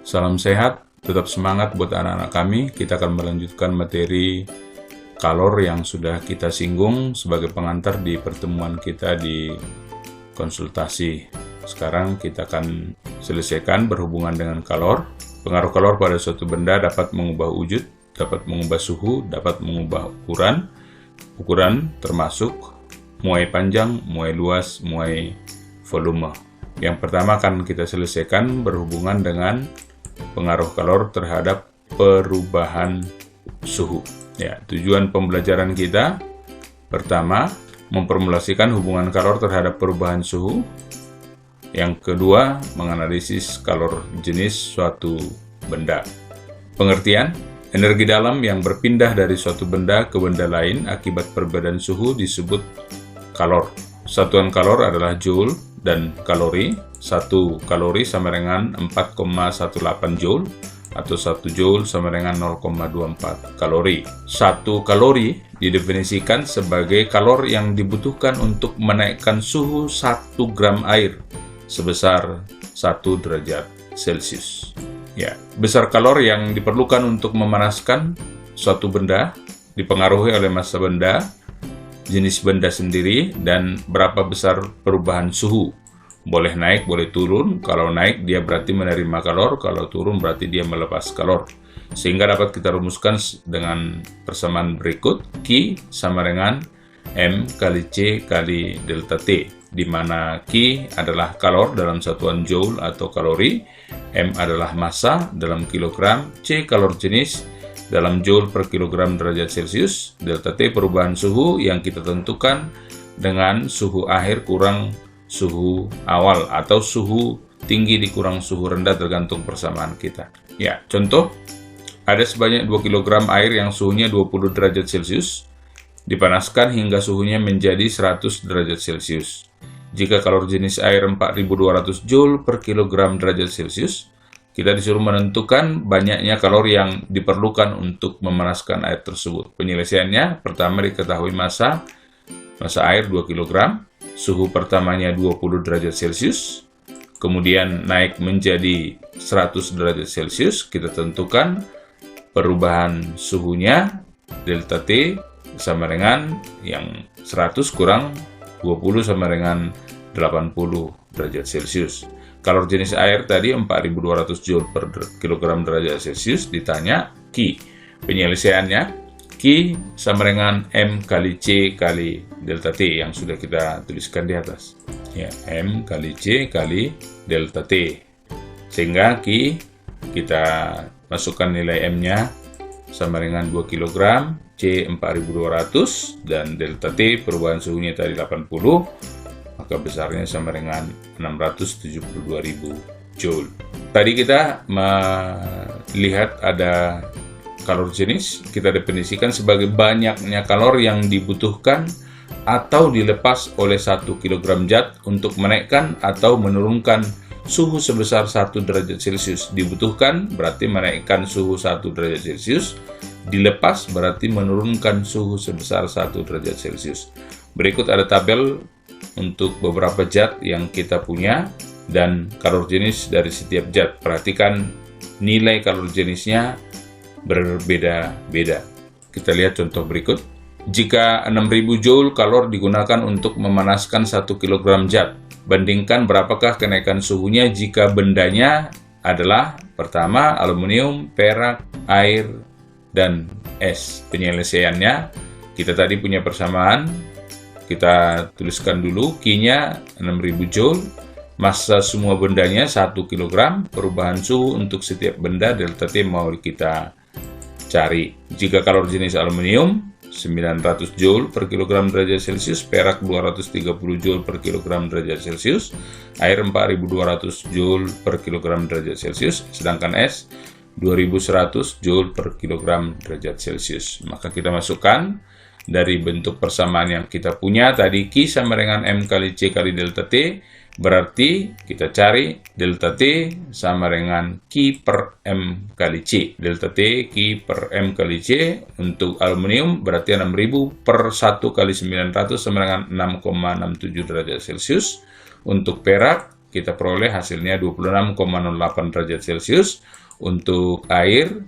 Salam sehat, tetap semangat buat anak-anak kami. Kita akan melanjutkan materi kalor yang sudah kita singgung sebagai pengantar di pertemuan kita di konsultasi. Sekarang kita akan selesaikan berhubungan dengan kalor. Pengaruh kalor pada suatu benda dapat mengubah wujud, dapat mengubah suhu, dapat mengubah ukuran. Ukuran termasuk muai panjang, muai luas, muai volume. Yang pertama akan kita selesaikan berhubungan dengan pengaruh kalor terhadap perubahan suhu. Ya, tujuan pembelajaran kita pertama memformulasikan hubungan kalor terhadap perubahan suhu. Yang kedua, menganalisis kalor jenis suatu benda. Pengertian, energi dalam yang berpindah dari suatu benda ke benda lain akibat perbedaan suhu disebut kalor. Satuan kalor adalah joule dan kalori. 1 kalori sama dengan 4,18 joule atau 1 joule sama dengan 0,24 kalori. 1 kalori didefinisikan sebagai kalor yang dibutuhkan untuk menaikkan suhu 1 gram air sebesar 1 derajat Celcius. Ya, besar kalor yang diperlukan untuk memanaskan suatu benda dipengaruhi oleh massa benda, jenis benda sendiri, dan berapa besar perubahan suhu. Boleh naik, boleh turun. Kalau naik, dia berarti menerima kalor. Kalau turun, berarti dia melepas kalor. Sehingga dapat kita rumuskan dengan persamaan berikut. Q sama dengan M kali C kali delta T. Di mana Q adalah kalor dalam satuan joule atau kalori. M adalah massa dalam kilogram. C kalor jenis dalam joule per kilogram derajat Celcius. Delta T perubahan suhu yang kita tentukan dengan suhu akhir kurang suhu awal atau suhu tinggi dikurang suhu rendah tergantung persamaan kita. Ya, contoh, ada sebanyak 2 kg air yang suhunya 20 derajat Celcius, dipanaskan hingga suhunya menjadi 100 derajat Celcius. Jika kalor jenis air 4200 joule per kilogram derajat Celcius, kita disuruh menentukan banyaknya kalor yang diperlukan untuk memanaskan air tersebut. Penyelesaiannya, pertama diketahui massa air 2 kg, suhu pertamanya 20 derajat Celcius, kemudian naik menjadi 100 derajat Celcius, kita tentukan perubahan suhunya, delta T sama dengan yang 100 kurang 20 sama dengan 80 derajat Celcius. Kalor jenis air tadi 4200 joule per kilogram derajat Celcius, ditanya Q. Penyelesaiannya, Q sama dengan M kali C kali delta T yang sudah kita tuliskan di atas. Ya, M kali C kali delta T. Sehingga Q kita masukkan nilai M-nya sama dengan 2 kg, C 4200, dan delta T perubahan suhunya tadi 80, maka besarnya sama dengan 672.000 joule. Tadi kita melihat ada kalor jenis, kita definisikan sebagai banyaknya kalor yang dibutuhkan atau dilepas oleh 1 kg zat untuk menaikkan atau menurunkan suhu sebesar 1 derajat Celcius. Dibutuhkan berarti menaikkan suhu 1 derajat Celcius, dilepas berarti menurunkan suhu sebesar 1 derajat Celcius. Berikut ada tabel untuk beberapa zat yang kita punya dan kalor jenis dari setiap zat. Perhatikan nilai kalor jenisnya berbeda-beda. Kita lihat contoh berikut. Jika 6000 joule kalor digunakan untuk memanaskan 1 kg zat, bandingkan berapakah kenaikan suhunya jika bendanya adalah pertama aluminium, perak, air, dan es. Penyelesaiannya, kita tadi punya persamaan, kita tuliskan dulu Q-nya 6000 joule, massa semua bendanya 1 kg, perubahan suhu untuk setiap benda delta T mau kita cari. Jika kalor jenis aluminium 900 joule per kilogram derajat Celcius, perak 230 joule per kilogram derajat Celcius, air 4200 joule per kilogram derajat Celcius, sedangkan es 2100 joule per kilogram derajat Celcius. Maka kita masukkan dari bentuk persamaan yang kita punya tadi, Q sama dengan M kali C kali delta T, berarti kita cari delta T sama dengan Q per M kali C. Delta T Q per M kali C untuk aluminium berarti 6000 per 1 kali 900 sama dengan 6,67 derajat Celcius. Untuk perak kita peroleh hasilnya 26,08 derajat Celcius. Untuk air,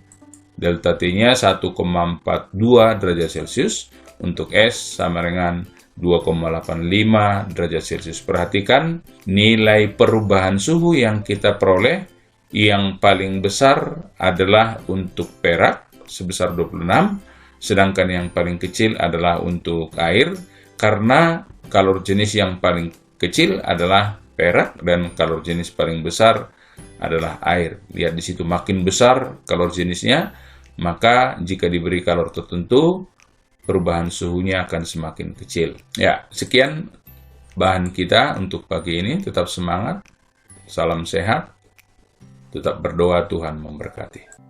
delta T-nya 1,42 derajat Celcius. Untuk es sama dengan 2,85 derajat Celcius. Perhatikan nilai perubahan suhu yang kita peroleh. Yang paling besar adalah untuk perak sebesar 26, sedangkan yang paling kecil adalah untuk air, karena kalor jenis yang paling kecil adalah perak dan kalor jenis paling besar adalah air. Lihat di situ, makin besar kalor jenisnya, maka jika diberi kalor tertentu, perubahan suhunya akan semakin kecil. Ya, sekian bahan kita untuk pagi ini. Tetap semangat, salam sehat, tetap berdoa, Tuhan memberkati.